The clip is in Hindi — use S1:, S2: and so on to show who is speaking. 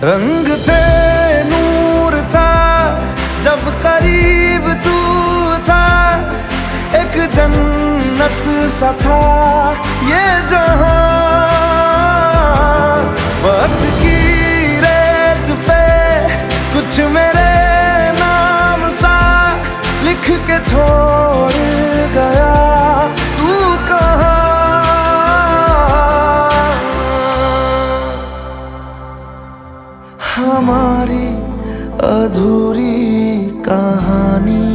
S1: रंग थे, नूर था, जब करीब तू था, एक जन्नत सा था ये जहां। वक्त की रेत पे कुछ मेरे नाम सा लिख के छोड़ गया, तू कहाँ? हमारी अधूरी कहानी